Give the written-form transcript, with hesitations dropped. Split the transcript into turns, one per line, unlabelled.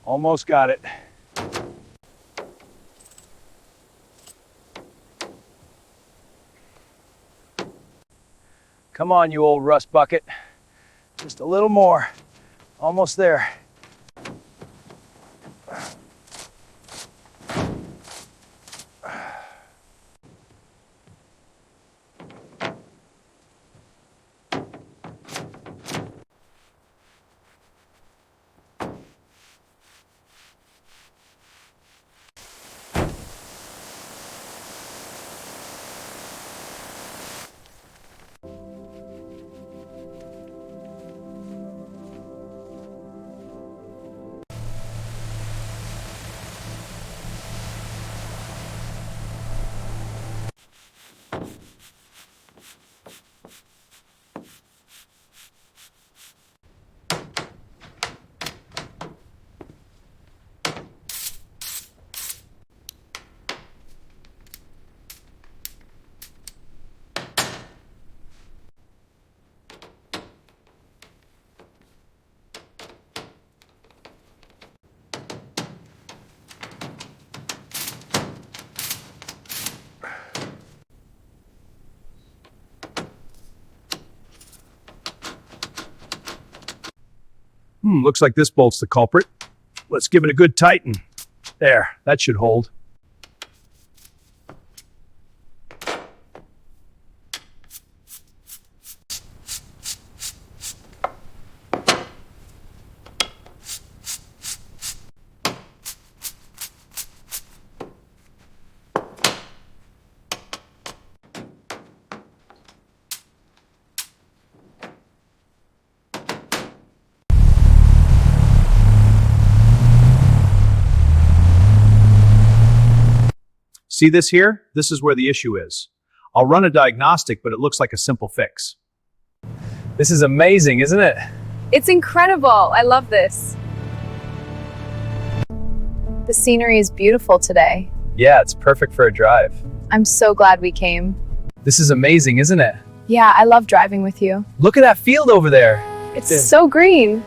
Almost got it. Come on, you old rust bucket. Just a little more. Almost there. Looks like this bolt's the culprit. Let's give it a good tighten. There, that should hold. See this here? This is where the issue is. I'll run a diagnostic, but it looks like a simple fix. This is amazing, isn't it?
It's incredible. I love this. The scenery is beautiful today.
Yeah, it's perfect for a drive.
I'm so glad we came.
This is amazing, isn't it?
Yeah, I love driving with you.
Look at that field over there.
It's so green.